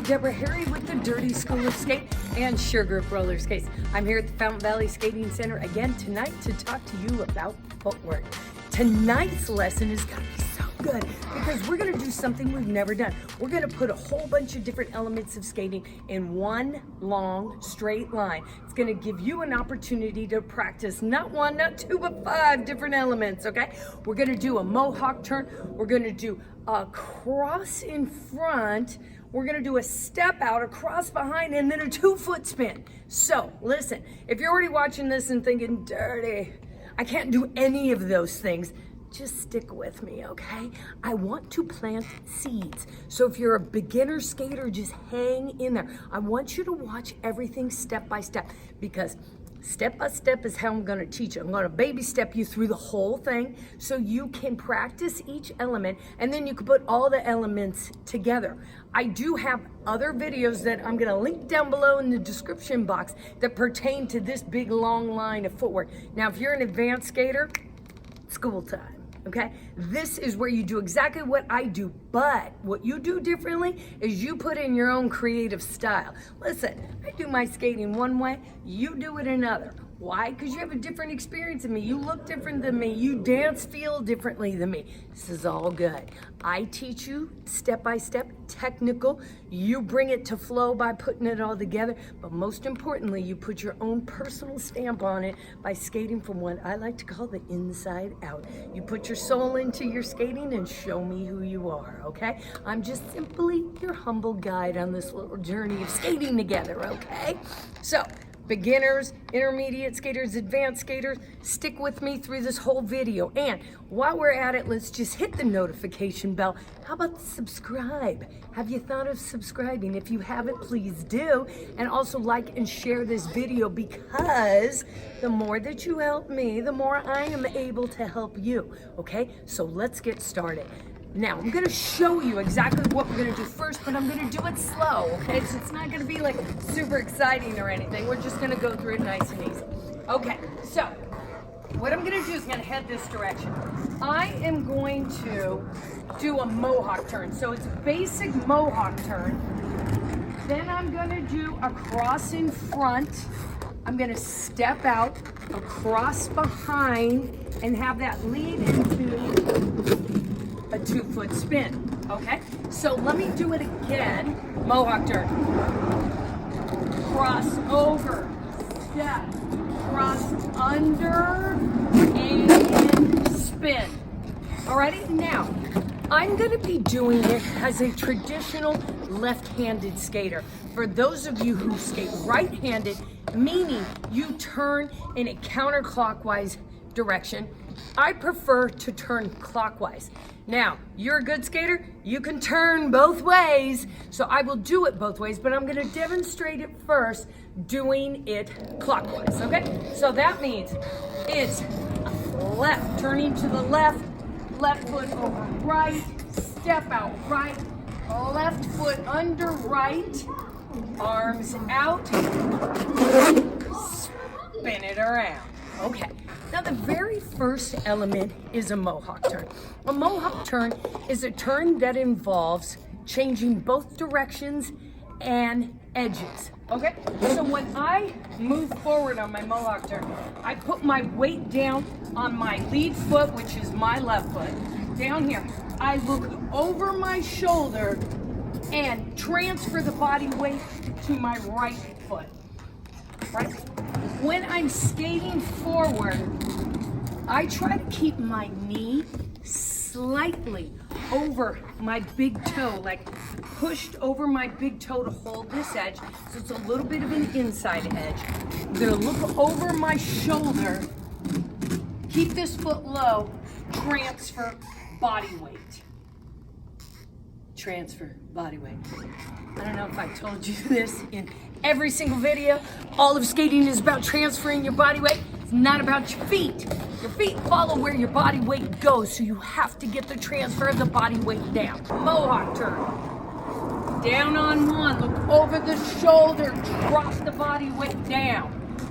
Deborah Harry with the Dirty School of Skate and Sure Grip Roller Skates. I'm here at the Fountain Valley Skating Center again tonight to talk to you about footwork. Tonight's lesson is going to be so good because we're going to do something we've never done. We're going to put a whole bunch of different elements of skating in one long straight line. It's going to give you an opportunity to practice not one, not two, but 5 different elements, okay? We're going to do a Mohawk turn. We're going to do a cross in front. We're gonna do a step out, a cross behind, and then a 2-foot spin. So listen, if you're already watching this and thinking, dirty, I can't do any of those things, just stick with me, okay? I want to plant seeds. So if you're a beginner skater, just hang in there. I want you to watch everything step by step, because step by step is how I'm gonna teach you. I'm gonna baby step you through the whole thing so you can practice each element, and then you can put all the elements together. I do have other videos that I'm gonna link down below in the description box that pertain to this big long line of footwork. Now, if you're an advanced skater, school time. Okay, this is where you do exactly what I do, but what you do differently is you put in your own creative style. Listen, I do my skating one way, you do it another. Why? Because you have a different experience than me. You look different than me. You dance, feel differently than me. This is all good. I teach you step by step, technical. You bring it to flow by putting it all together. But most importantly, you put your own personal stamp on it by skating from what I like to call the inside out. You put your soul into your skating and show me who you are, okay? I'm just simply your humble guide on this little journey of skating together, okay? So, beginners, intermediate skaters, advanced skaters, stick with me through this whole video. And while we're at it, let's just hit the notification bell. How about subscribe? Have you thought of subscribing? If you haven't, please do. And also like and share this video, because the more that you help me, the more I am able to help you. Okay, so let's get started. Now, I'm gonna show you exactly what we're gonna do first, but I'm gonna do it slow, okay? So it's not gonna be like super exciting or anything. We're just gonna go through it nice and easy. Okay, so what I'm gonna do is gonna head this direction. I am going to do a Mohawk turn. So it's a basic Mohawk turn. Then I'm gonna do a cross in front. I'm gonna step out, a cross behind, and have that lead into a 2-foot spin, okay? So let me do it again. Mohawk turn. Cross over, step, cross under, and spin. Alrighty, now, I'm gonna be doing it as a traditional left-handed skater. For those of you who skate right-handed, meaning you turn in a counterclockwise direction, I prefer to turn clockwise. Now, you're a good skater, you can turn both ways, so I will do it both ways, but I'm gonna demonstrate it first doing it clockwise, okay? So that means it's left, turning to the left, left foot over right, step out right, left foot under right, arms out, spin it around, okay. Now, the very first element is a Mohawk turn. A Mohawk turn is a turn that involves changing both directions and edges, okay? So when I move forward on my Mohawk turn, I put my weight down on my lead foot, which is my left foot, down here. I look over my shoulder and transfer the body weight to my right foot, right? When I'm skating forward, I try to keep my knee slightly over my big toe, like pushed over my big toe to hold this edge. So it's a little bit of an inside edge. I'm gonna look over my shoulder, keep this foot low, transfer body weight. Transfer body weight. I don't know if I told you this in every single video. All of skating is about transferring your body weight. It's not about your feet. Your feet follow where your body weight goes, so you have to get the transfer of the body weight down. Mohawk turn. Down on one, look over the shoulder, drop the body weight down.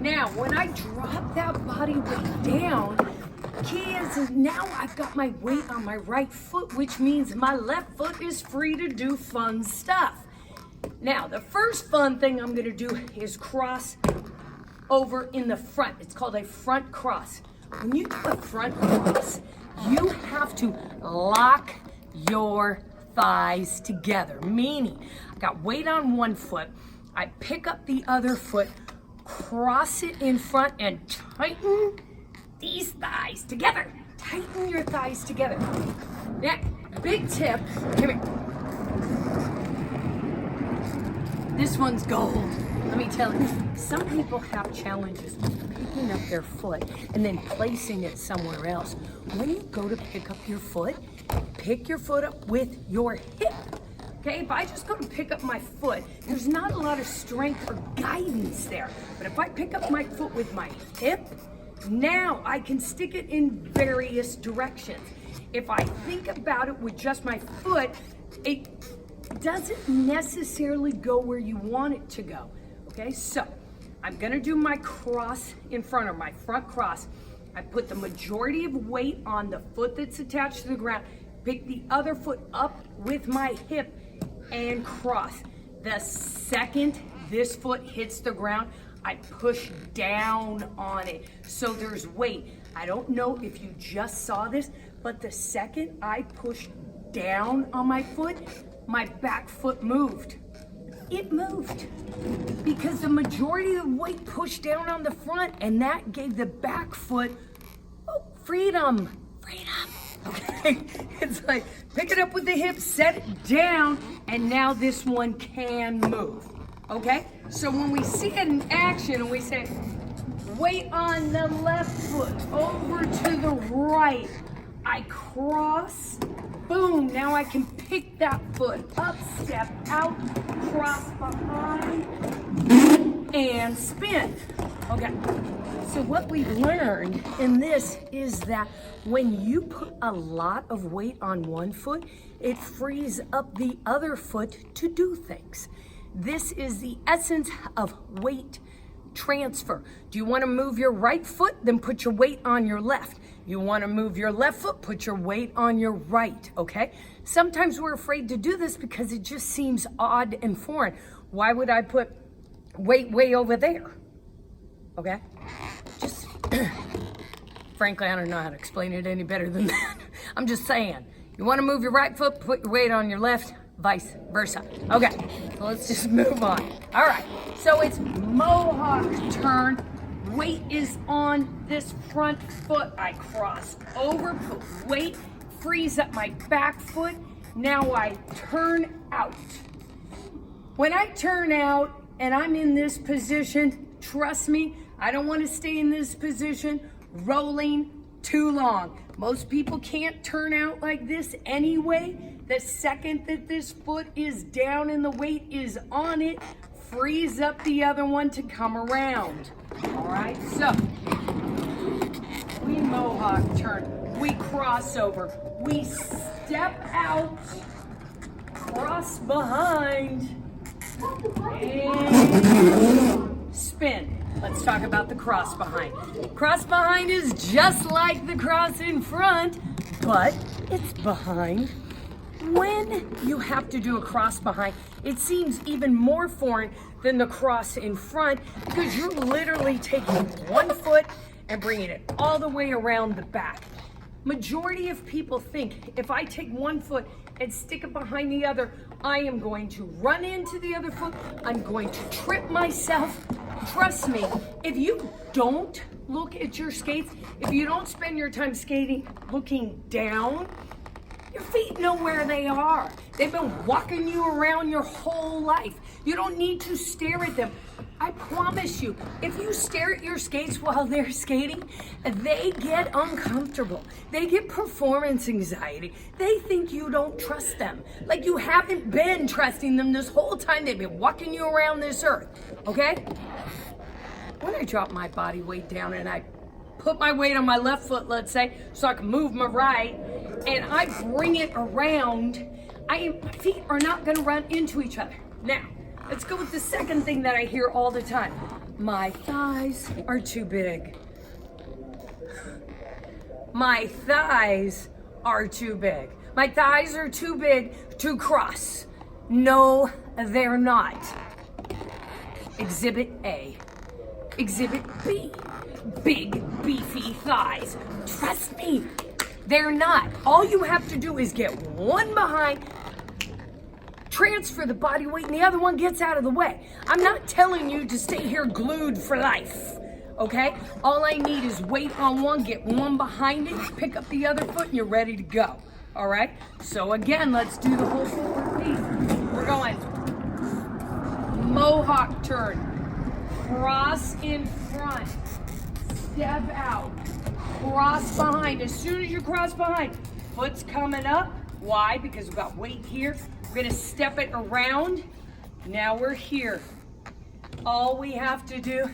Now, when I drop that body weight down, key is now I've got my weight on my right foot, which means my left foot is free to do fun stuff. Now, the first fun thing I'm gonna do is cross over in the front. It's called a front cross. When you do a front cross, you have to lock your thighs together, meaning I got weight on one foot, I pick up the other foot, cross it in front, and tighten these thighs together. Tighten your thighs together. Yeah, big tip, come here. This one's gold. Let me tell you, some people have challenges picking up their foot and then placing it somewhere else. When you go to pick up your foot, pick your foot up with your hip. Okay, if I just go to pick up my foot, there's not a lot of strength or guidance there. But if I pick up my foot with my hip, now I can stick it in various directions. If I think about it with just my foot, it doesn't necessarily go where you want it to go. Okay, so I'm gonna do my cross in front, or my front cross. I put the majority of weight on the foot that's attached to the ground, pick the other foot up with my hip and cross. The second this foot hits the ground, I push down on it so there's weight. I don't know if you just saw this, but the second I pushed down on my foot, my back foot moved. It moved because the majority of the weight pushed down on the front, and that gave the back foot freedom. Okay, it's like pick it up with the hip, set it down, and now this one can move. Okay, so when we see it in action and we say weight on the left foot over to the right, I cross, boom, now I can pick that foot up, step out, cross behind, and spin. Okay, so what we've learned in this is that when you put a lot of weight on one foot, it frees up the other foot to do things. This is the essence of weight transfer. Do you want to move your right foot? Then put your weight on your left. You want to move your left foot? Put your weight on your right, okay? Sometimes we're afraid to do this because it just seems odd and foreign. Why would I put weight way over there? Okay? Just, frankly, I don't know how to explain it any better than that. I'm just saying, you want to move your right foot, put your weight on your left, vice versa. Okay, so let's just move on. All right, so it's Mohawk turn. Weight is on this front foot. I cross over, put weight, frees up my back foot. Now I turn out. When I turn out and I'm in this position, trust me, I don't want to stay in this position rolling too long. Most people can't turn out like this anyway. The second that this foot is down and the weight is on it, frees up the other one to come around. All right, so we Mohawk turn, we cross over, we step out, cross behind, and spin. Let's talk about the cross behind. Cross behind is just like the cross in front, but it's behind. When you have to do a cross behind, it seems even more foreign than the cross in front because you're literally taking one foot and bringing it all the way around the back. Majority of people think if I take one foot and stick it behind the other, I am going to run into the other foot. I'm going to trip myself. Trust me, if you don't look at your skates, if you don't spend your time skating looking down, your feet know where they are. They've been walking you around your whole life. You don't need to stare at them. I promise you, if you stare at your skates while they're skating, they get uncomfortable. They get performance anxiety. They think you don't trust them. Like you haven't been trusting them this whole time. They've been walking you around this earth, okay? When I drop my body weight down and I put my weight on my left foot, let's say, so I can move my right, and I bring it around, my feet are not gonna run into each other. Now, let's go with the second thing that I hear all the time. My thighs are too big. My thighs are too big. My thighs are too big to cross. No, they're not. Exhibit A. Exhibit B. Big, beefy thighs. Trust me, they're not. All you have to do is get one behind, transfer the body weight, and the other one gets out of the way. I'm not telling you to stay here glued for life, okay? All I need is weight on one, get one behind it, pick up the other foot, and you're ready to go, all right? So again, let's do the whole footwork piece. We're going Mohawk turn, cross in front, step out, cross behind. As soon as you cross behind, foot's coming up. Why? Because we've got weight here. We're gonna step it around. Now we're here. All we have to do,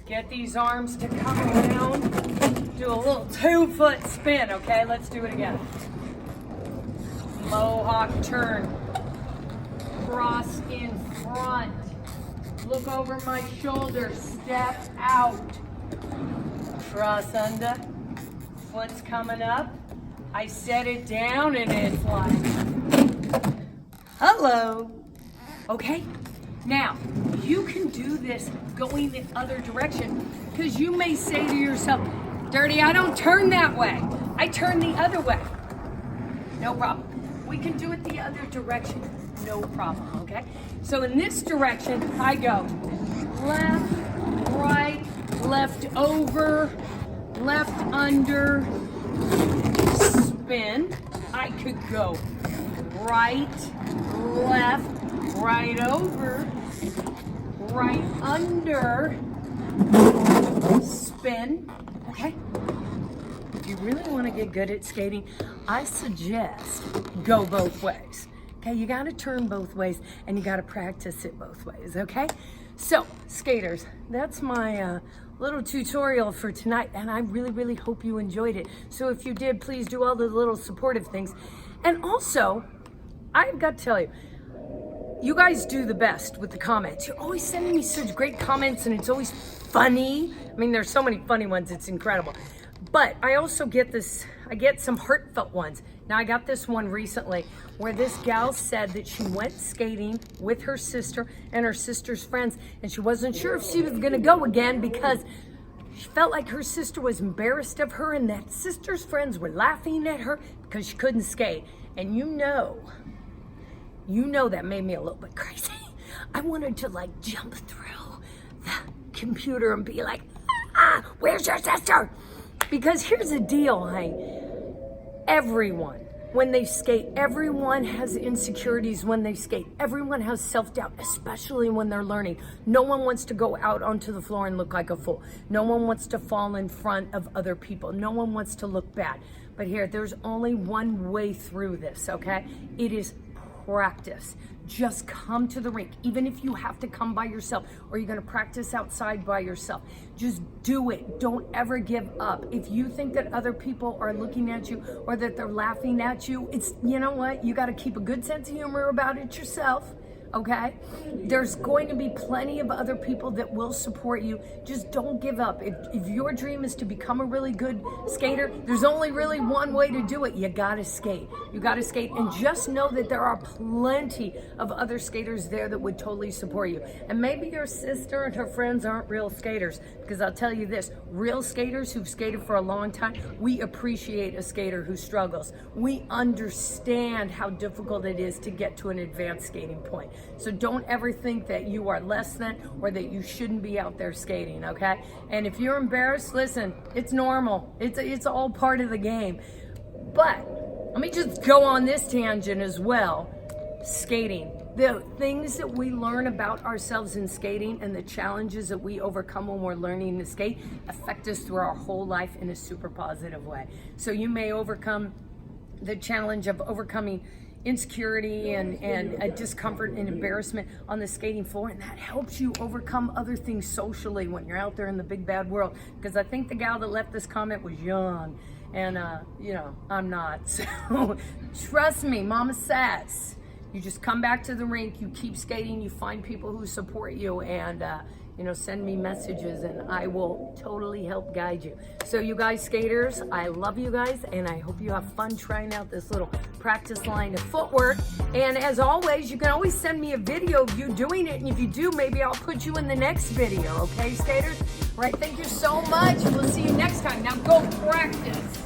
get these arms to come around, do a little 2-foot spin, okay? Let's do it again. Mohawk turn, cross in front, look over my shoulder, step out, cross under, foot's coming up, I set it down and it's like, hello, okay? Now, you can do this going the other direction because you may say to yourself, Dirty, I don't turn that way, I turn the other way. No problem. We can do it the other direction, no problem, okay? So in this direction, I go left, right, left over, left under, spin. I could go right, left, right over, right under, spin, okay? If you really want to get good at skating, I suggest go both ways. Okay, you got to turn both ways and you got to practice it both ways, okay? So, skaters, that's my little tutorial for tonight, and I really, really hope you enjoyed it. So if you did, please do all the little supportive things. And also, I've got to tell you, you guys do the best with the comments. You're always sending me such great comments, and it's always funny. I mean, there's so many funny ones, it's incredible. But I also get I get some heartfelt ones. Now I got this one recently where this gal said that she went skating with her sister and her sister's friends, and she wasn't sure if she was gonna go again because she felt like her sister was embarrassed of her and that sister's friends were laughing at her because she couldn't skate. And you know that made me a little bit crazy. I wanted to like jump through the computer and be like, where's your sister? Because here's the deal, hey. Everyone, when they skate, everyone has insecurities when they skate. Everyone has self-doubt, especially when they're learning. No one wants to go out onto the floor and look like a fool. No one wants to fall in front of other people. No one wants to look bad. But here, there's only one way through this, okay? It is practice. Just come to the rink, even if you have to come by yourself or you're gonna practice outside by yourself. Just do it. Don't ever give up. If you think that other people are looking at you or that they're laughing at you, you know what? You gotta keep a good sense of humor about it yourself, okay? There's going to be plenty of other people that will support you. Just don't give up. If your dream is to become a really good skater, there's only really one way to do it. You gotta skate. You gotta skate, and just know that there are plenty of other skaters there that would totally support you. And maybe your sister and her friends aren't real skaters, because I'll tell you this, real skaters who've skated for a long time, we appreciate a skater who struggles. We understand how difficult it is to get to an advanced skating point. So don't ever think that you are less than or that you shouldn't be out there skating, okay? And if you're embarrassed, listen, it's normal. It's all part of the game. But let me just go on this tangent as well. Skating. The things that we learn about ourselves in skating and the challenges that we overcome when we're learning to skate affect us through our whole life in a super positive way. So you may overcome the challenge of overcoming insecurity and a discomfort and embarrassment on the skating floor, and that helps you overcome other things socially when you're out there in the big bad world. Because I think the gal that left this comment was young, and you know, I'm not. So trust me, Mama says, you just come back to the rink, you keep skating, you find people who support you, and you know, send me messages and I will totally help guide you. So you guys skaters, I love you guys and I hope you have fun trying out this little practice line of footwork. And as always, you can always send me a video of you doing it, and if you do, maybe I'll put you in the next video, okay, skaters? All right, thank you so much. We'll see you next time. Now go practice.